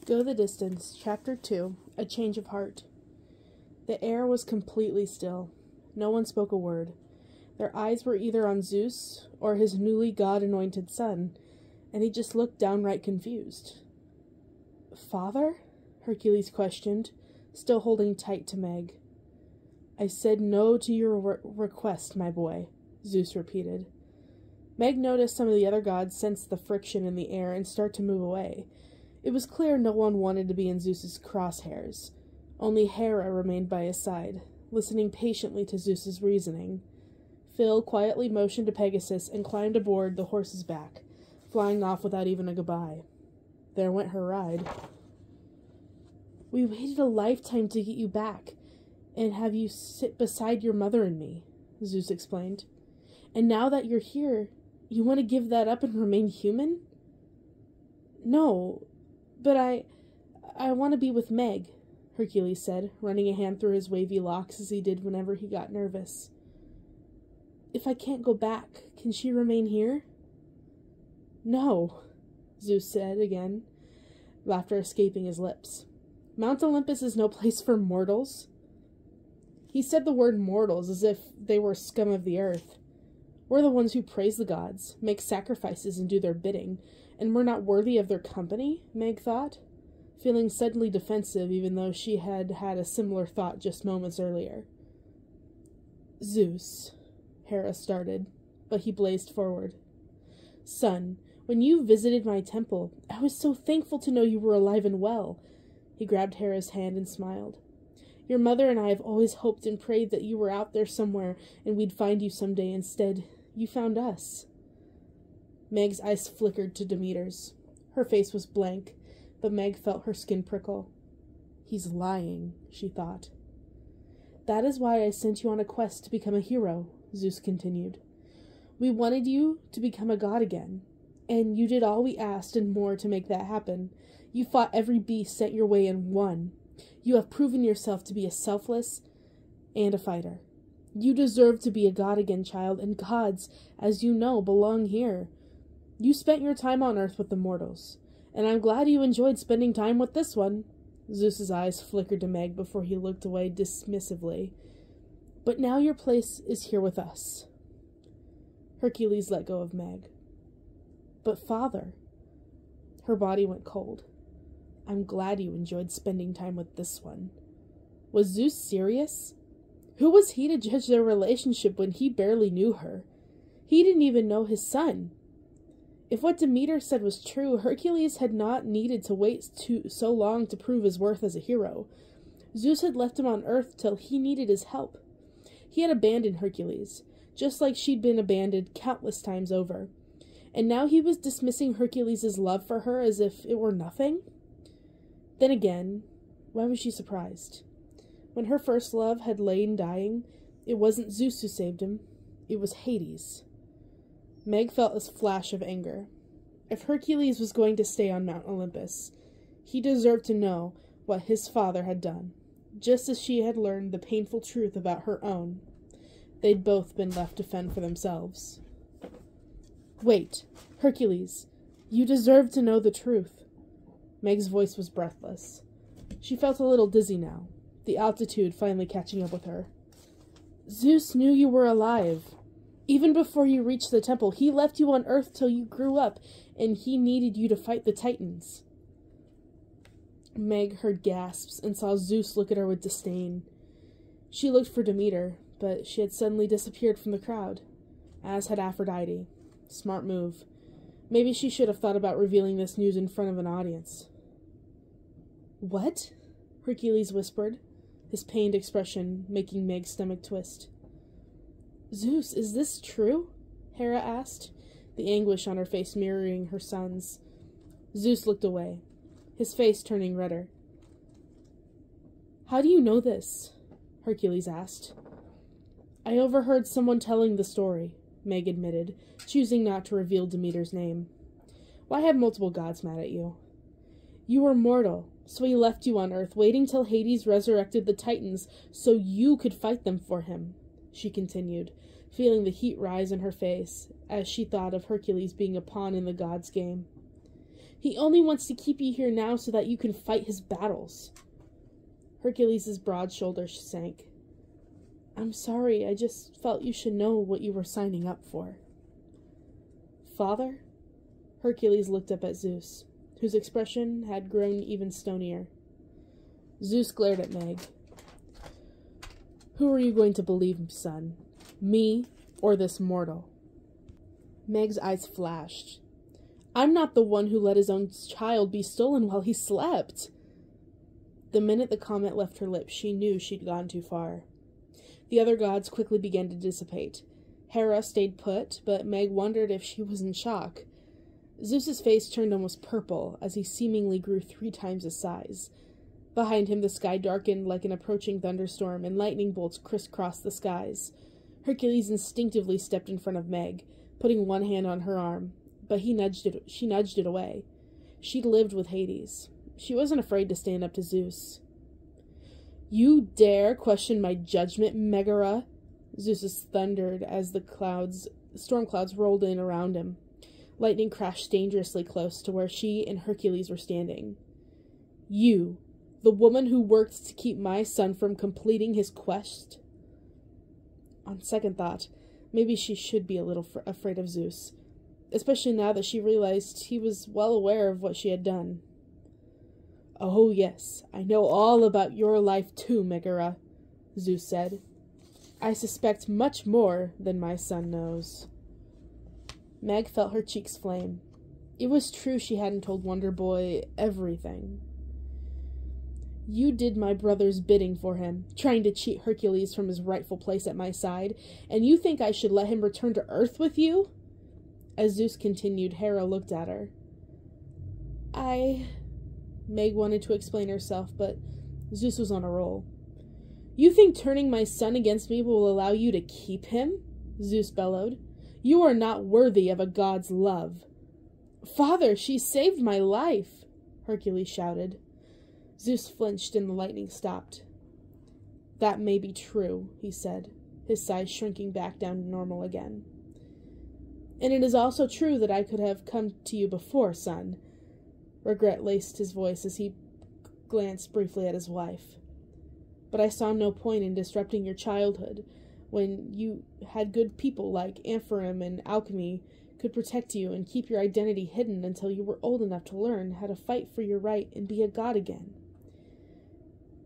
Go the Distance, Chapter 2, A Change of Heart. The air was completely still. No one spoke a word. Their eyes were either on Zeus or his newly god-anointed son, and he just looked downright confused. "Father?" Hercules questioned, still holding tight to Meg. "I said no to your request, my boy," Zeus repeated. Meg noticed some of the other gods sensed the friction in the air and start to move away. It was clear no one wanted to be in Zeus's crosshairs. Only Hera remained by his side, listening patiently to Zeus's reasoning. Phil quietly motioned to Pegasus and climbed aboard the horse's back, flying off without even a goodbye. There went her ride. "We waited a lifetime to get you back and have you sit beside your mother and me," Zeus explained. "And now that you're here, you want to give that up and remain human?" "No, but I want to be with Meg," Hercules said, running a hand through his wavy locks as he did whenever he got nervous. "If I can't go back, can she remain here?" "No," Zeus said again, laughter escaping his lips. "Mount Olympus is no place for mortals." He said the word mortals as if they were scum of the earth. We're the ones who praise the gods, make sacrifices, and do their bidding, and we're not worthy of their company, Meg thought, feeling suddenly defensive even though she had had a similar thought just moments earlier. "Zeus," Hera started, but he blazed forward. "Son, when you visited my temple, I was so thankful to know you were alive and well." He grabbed Hera's hand and smiled. "Your mother and I have always hoped and prayed that you were out there somewhere and we'd find you someday. Instead, you found us." Meg's eyes flickered to Demeter's. Her face was blank, but Meg felt her skin prickle. "He's lying," she thought. "That is why I sent you on a quest to become a hero," Zeus continued. "We wanted you to become a god again, and you did all we asked and more to make that happen. You fought every beast sent your way and won. You have proven yourself to be a selfless and a fighter. You deserve to be a god again, child, and gods, as you know, belong here. You spent your time on Earth with the mortals, and I'm glad you enjoyed spending time with this one." Zeus's eyes flickered to Meg before he looked away dismissively. "But now your place is here with us." Hercules let go of Meg. "But father," her body went cold. "I'm glad you enjoyed spending time with this one." Was Zeus serious? Who was he to judge their relationship when he barely knew her? He didn't even know his son. If what Demeter said was true, Hercules had not needed to wait so long to prove his worth as a hero. Zeus had left him on Earth till he needed his help. He had abandoned Hercules, just like she'd been abandoned countless times over. And now he was dismissing Hercules' love for her as if it were nothing? Then again, why was she surprised? When her first love had lain dying, it wasn't Zeus who saved him. It was Hades. Meg felt a flash of anger. If Hercules was going to stay on Mount Olympus, he deserved to know what his father had done, just as she had learned the painful truth about her own. They'd both been left to fend for themselves. "Wait, Hercules, you deserve to know the truth." Meg's voice was breathless. She felt a little dizzy now, the altitude finally catching up with her. "Zeus knew you were alive. Even before you reached the temple, he left you on Earth till you grew up, and he needed you to fight the Titans." Meg heard gasps and saw Zeus look at her with disdain. She looked for Demeter, but she had suddenly disappeared from the crowd, as had Aphrodite. Smart move. Maybe she should have thought about revealing this news in front of an audience. "What?" Hercules whispered, his pained expression making Meg's stomach twist. "Zeus, is this true?" Hera asked, the anguish on her face mirroring her son's. Zeus looked away, his face turning redder. "How do you know this?" Hercules asked. "I overheard someone telling the story," Meg admitted, choosing not to reveal Demeter's name. "Why have multiple gods mad at you?" "You were mortal, so he left you on Earth, waiting till Hades resurrected the Titans so you could fight them for him," she continued, feeling the heat rise in her face as she thought of Hercules being a pawn in the gods' game. He only wants to keep you here now so that you can fight his battles. Hercules' broad shoulders sank. I'm sorry, I just felt you should know what you were signing up for. Father? Hercules looked up at Zeus, whose expression had grown even stonier. Zeus glared at Meg. Who are you going to believe, son? Me or this mortal? Meg's eyes flashed. I'm not the one who let his own child be stolen while he slept. The minute the comment left her lips, she knew she'd gone too far. The other gods quickly began to dissipate. Hera stayed put, but Meg wondered if she was in shock. Zeus's face turned almost purple as he seemingly grew 3 times his size. Behind him, the sky darkened like an approaching thunderstorm, and lightning bolts crisscrossed the skies. Hercules instinctively stepped in front of Meg, putting one hand on her arm, but she nudged it away. She'd lived with Hades. She wasn't afraid to stand up to Zeus. You dare question my judgment, Megara? Zeus thundered as the storm clouds rolled in around him. Lightning crashed dangerously close to where she and Hercules were standing. You, the woman who worked to keep my son from completing his quest? On second thought, maybe she should be a little afraid of Zeus, especially now that she realized he was well aware of what she had done. Oh yes, I know all about your life too, Megara, Zeus said. I suspect much more than my son knows. Meg felt her cheeks flame. It was true she hadn't told Wonder Boy everything. You did my brother's bidding for him, trying to cheat Hercules from his rightful place at my side, and you think I should let him return to Earth with you? As Zeus continued, Hera looked at her. Meg wanted to explain herself, but Zeus was on a roll. You think turning my son against me will allow you to keep him? Zeus bellowed. You are not worthy of a god's love. Father, she saved my life, Hercules shouted. Zeus flinched and the lightning stopped. That may be true, he said, his size shrinking back down to normal again. And it is also true that I could have come to you before, son. Regret laced his voice as he glanced briefly at his wife. But I saw no point in disrupting your childhood, when you had good people like Amphiram and Alchemy could protect you and keep your identity hidden until you were old enough to learn how to fight for your right and be a god again.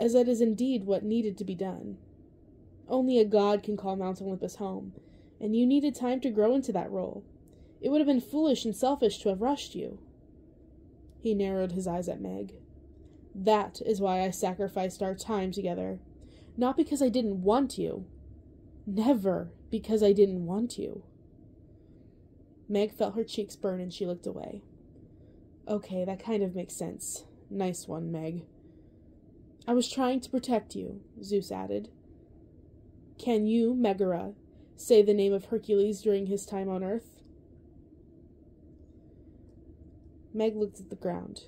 As that is indeed what needed to be done. Only a god can call Mount Olympus home, and you needed time to grow into that role. It would have been foolish and selfish to have rushed you. He narrowed his eyes at Meg. That is why I sacrificed our time together. Not because I didn't want you. Never because I didn't want you. Meg felt her cheeks burn and she looked away. Okay, that kind of makes sense. Nice one, Meg. I was trying to protect you, Zeus added. Can you, Megara, say the name of Hercules during his time on Earth? Meg looked at the ground.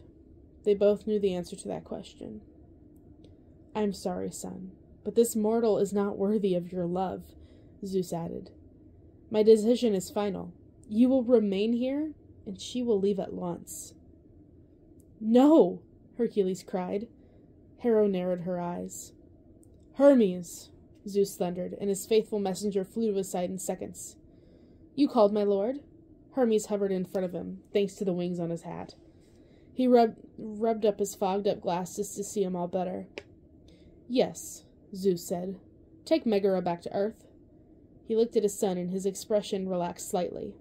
They both knew the answer to that question. I'm sorry, son, but this mortal is not worthy of your love, Zeus added. My decision is final. You will remain here, and she will leave at once. No, Hercules cried. Hera narrowed her eyes. Hermes, Zeus thundered, and his faithful messenger flew to his side in seconds. You called, my lord? Hermes hovered in front of him, thanks to the wings on his hat. He rubbed up his fogged-up glasses to see him all better. Yes, Zeus said. Take Megara back to Earth. He looked at his son, and his expression relaxed slightly.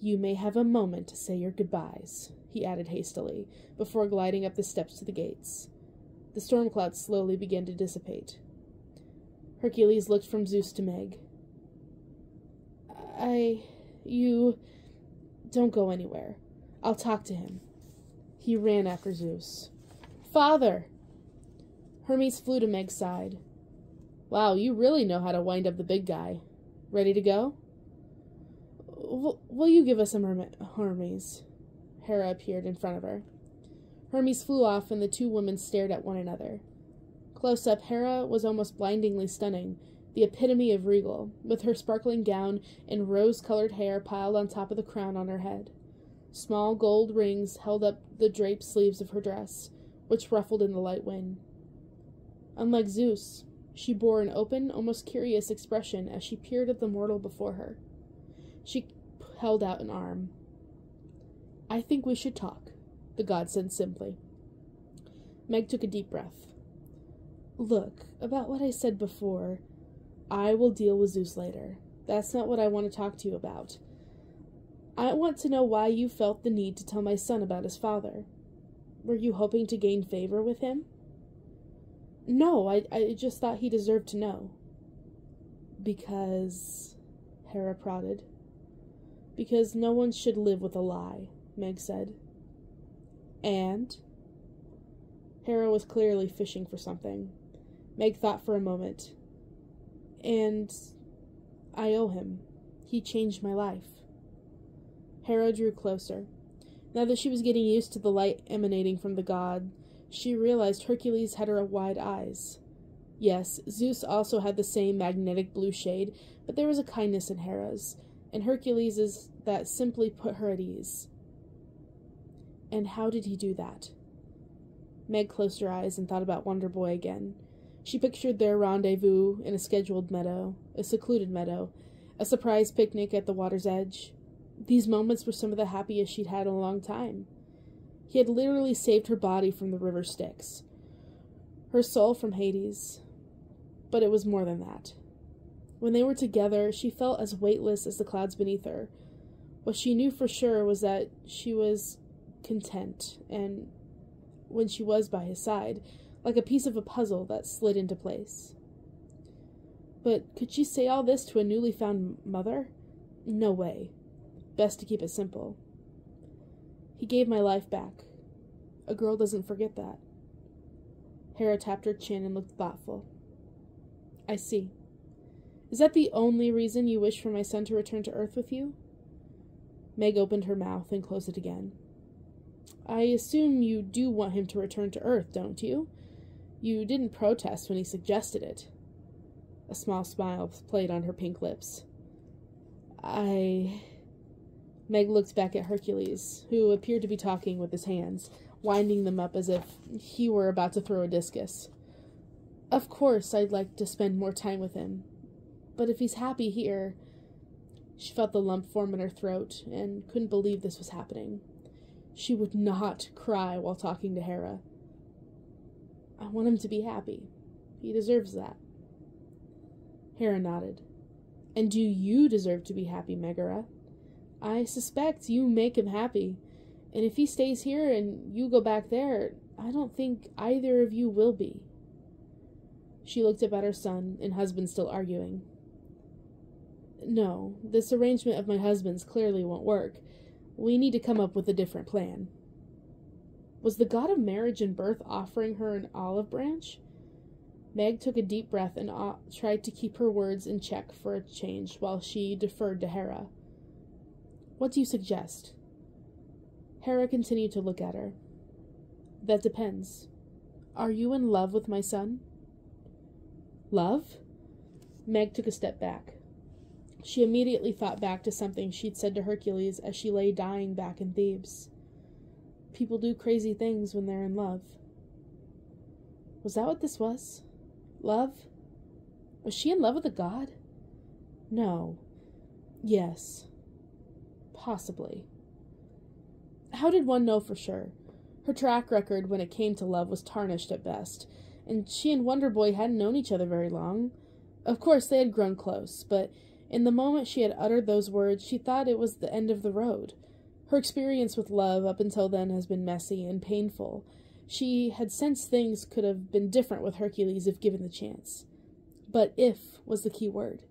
You may have a moment to say your goodbyes, he added hastily, before gliding up the steps to the gates. The storm clouds slowly began to dissipate. Hercules looked from Zeus to Meg. You... Don't go anywhere. I'll talk to him. He ran after Zeus. Father! Hermes flew to Meg's side. Wow, you really know how to wind up the big guy. Ready to go? Will you give us a Hermes? Hera appeared in front of her. Hermes flew off, and the two women stared at one another. Close up, Hera was almost blindingly stunning, the epitome of regal, with her sparkling gown and rose-colored hair piled on top of the crown on her head. Small gold rings held up the draped sleeves of her dress, which ruffled in the light wind. Unlike Zeus, she bore an open, almost curious expression as she peered at the mortal before her. She held out an arm. "I think we should talk," the god said simply. Meg took a deep breath. "Look, about what I said before, I will deal with Zeus later. That's not what I want to talk to you about. I want to know why you felt the need to tell my son about his father. Were you hoping to gain favor with him?" "No, I just thought he deserved to know." "Because," Hera prodded. "Because no one should live with a lie," Meg said. "And?" Hera was clearly fishing for something. Meg thought for a moment. "And I owe him. He changed my life." Hera drew closer. Now that she was getting used to the light emanating from the god, she realized Hercules had her wide eyes. Yes, Zeus also had the same magnetic blue shade, but there was a kindness in Hera's, and Hercules's that simply put her at ease. "And how did he do that?" Meg closed her eyes and thought about Wonder Boy again. She pictured their rendezvous in a scheduled meadow, a secluded meadow, a surprise picnic at the water's edge. These moments were some of the happiest she'd had in a long time. He had literally saved her body from the river Styx, her soul from Hades. But it was more than that. When they were together, she felt as weightless as the clouds beneath her. What she knew for sure was that she was content, and when she was by his side, like a piece of a puzzle that slid into place. But could she say all this to a newly found mother? No way. Best to keep it simple. "He gave my life back. A girl doesn't forget that." Hera tapped her chin and looked thoughtful. "I see. Is that the only reason you wish for my son to return to Earth with you?" Meg opened her mouth and closed it again. "I assume you do want him to return to Earth, don't you? You didn't protest when he suggested it." A small smile played on her pink lips. Meg looked back at Hercules, who appeared to be talking with his hands, winding them up as if he were about to throw a discus. "Of course I'd like to spend more time with him. But if he's happy here..." She felt the lump form in her throat and couldn't believe this was happening. She would not cry while talking to Hera. "I want him to be happy. He deserves that." Hera nodded. "And do you deserve to be happy, Megara? I suspect you make him happy, and if he stays here and you go back there, I don't think either of you will be." She looked up at her son and husband still arguing. "No, this arrangement of my husband's clearly won't work. We need to come up with a different plan." Was the god of marriage and birth offering her an olive branch? Meg took a deep breath and tried to keep her words in check for a change while she deferred to Hera. "What do you suggest?" Hera continued to look at her. "That depends. Are you in love with my son?" "Love?" Meg took a step back. She immediately thought back to something she'd said to Hercules as she lay dying back in Thebes. People do crazy things when they're in love. Was that what this was? Love? Was she in love with a god? No. Yes. Possibly. How did one know for sure? Her track record when it came to love was tarnished at best, and she and Wonder Boy hadn't known each other very long. Of course, they had grown close, but in the moment she had uttered those words, she thought it was the end of the road. Her experience with love up until then has been messy and painful. She had sensed things could have been different with Hercules if given the chance. But "if" was the key word.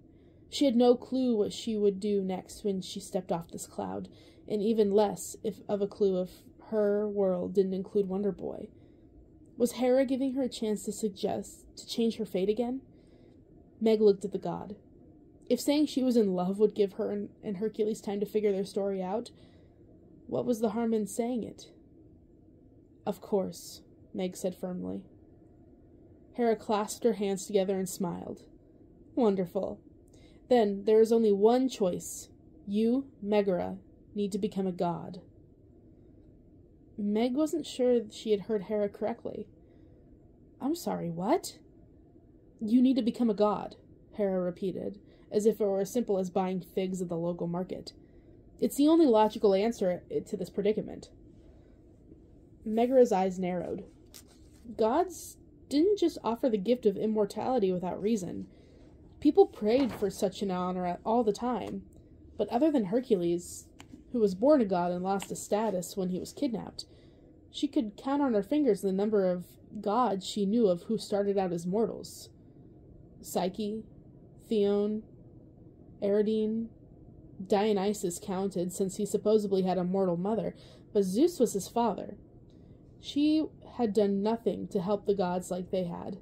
She had no clue what she would do next when she stepped off this cloud, and even less of a clue if her world didn't include Wonder Boy. Was Hera giving her a chance to change her fate again? Meg looked at the god. If saying she was in love would give her and Hercules time to figure their story out, what was the harm in saying it? "Of course," Meg said firmly. Hera clasped her hands together and smiled. "Wonderful. Then there is only one choice. You, Megara, need to become a god." Meg wasn't sure she had heard Hera correctly. I'm sorry, what? You need to become a god, Hera repeated, as if it were as simple as buying figs at the local market. It's the only logical answer to this predicament. Megara's eyes narrowed. Gods didn't just offer the gift of immortality without reason. People prayed for such an honor all the time. But other than Hercules, who was born a god and lost his status when he was kidnapped, she could count on her fingers the number of gods she knew of who started out as mortals. Psyche, Theon, Ariadne, Dionysus counted since he supposedly had a mortal mother, but Zeus was his father. She had done nothing to help the gods like they had.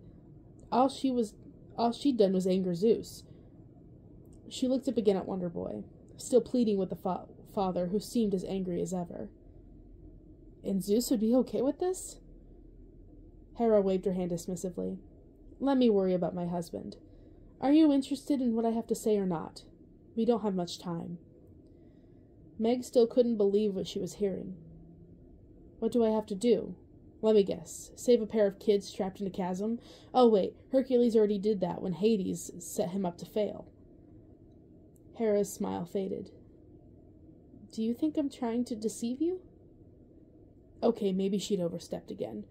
All she'd done was anger Zeus. She looked up again at Wonder Boy, still pleading with the father, who seemed as angry as ever. And Zeus would be okay with this? Hera waved her hand dismissively. Let me worry about my husband. Are you interested in what I have to say or not? We don't have much time. Meg still couldn't believe what she was hearing. What do I have to do? Let me guess. Save a pair of kids trapped in a chasm? Oh, wait. Hercules already did that when Hades set him up to fail. Hera's smile faded. Do you think I'm trying to deceive you? Okay, maybe she'd overstepped again.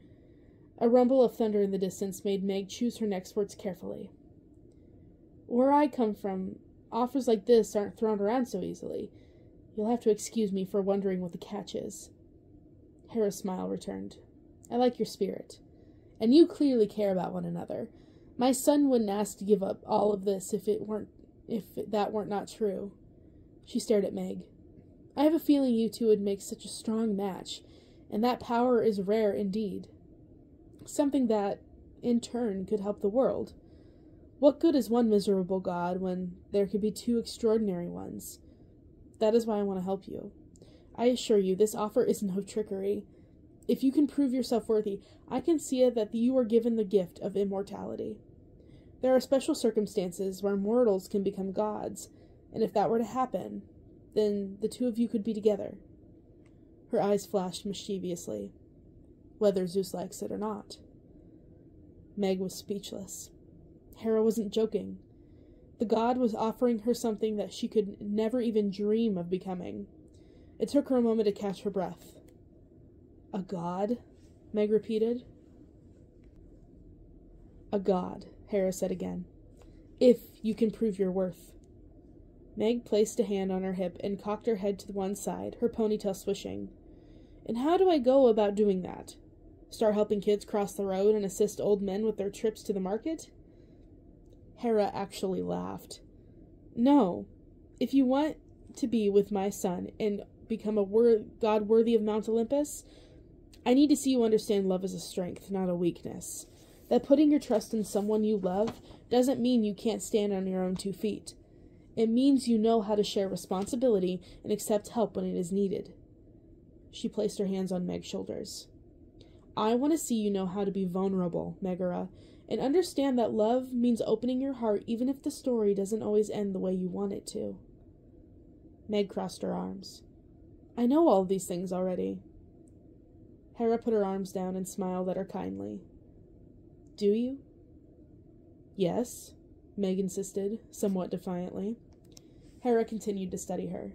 A rumble of thunder in the distance made Meg choose her next words carefully. Where I come from, offers like this aren't thrown around so easily. You'll have to excuse me for wondering what the catch is. Hera's smile returned. I like your spirit. And you clearly care about one another. My son wouldn't ask to give up all of this if that weren't not true. She stared at Meg. I have a feeling you two would make such a strong match, and that power is rare indeed. Something that, in turn, could help the world. What good is one miserable god when there could be two extraordinary ones? That is why I want to help you. I assure you, this offer is no trickery. If you can prove yourself worthy, I can see it that you are given the gift of immortality. There are special circumstances where mortals can become gods, and if that were to happen, then the two of you could be together. Her eyes flashed mischievously, whether Zeus likes it or not. Meg was speechless. Hera wasn't joking. The god was offering her something that she could never even dream of becoming. It took her a moment to catch her breath. A god? Meg repeated. A god, Hera said again. If you can prove your worth. Meg placed a hand on her hip and cocked her head to one side, her ponytail swishing. And how do I go about doing that? Start helping kids cross the road and assist old men with their trips to the market? Hera actually laughed. No. If you want to be with my son and become a god worthy of Mount Olympus, I need to see you understand love as a strength, not a weakness. That putting your trust in someone you love doesn't mean you can't stand on your own 2 feet. It means you know how to share responsibility and accept help when it is needed. She placed her hands on Meg's shoulders. I want to see you know how to be vulnerable, Megara, and understand that love means opening your heart even if the story doesn't always end the way you want it to. Meg crossed her arms. I know all of these things already. Hera put her arms down and smiled at her kindly. Do you? Yes, Meg insisted, somewhat defiantly. Hera continued to study her.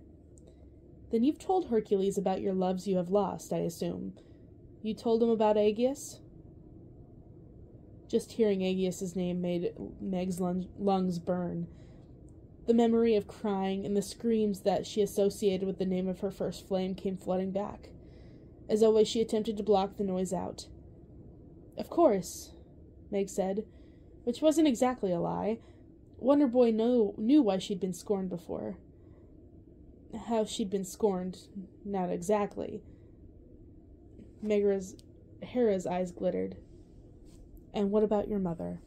Then you've told Hercules about your loves you have lost, I assume. You told him about Aegeus? Just hearing Aegeus's name made Meg's lungs burn. The memory of crying and the screams that she associated with the name of her first flame came flooding back. As always, she attempted to block the noise out. Of course, Meg said, which wasn't exactly a lie. Wonder Boy knew why she'd been scorned before. How she'd been scorned, not exactly. Hera's eyes glittered. And what about your mother?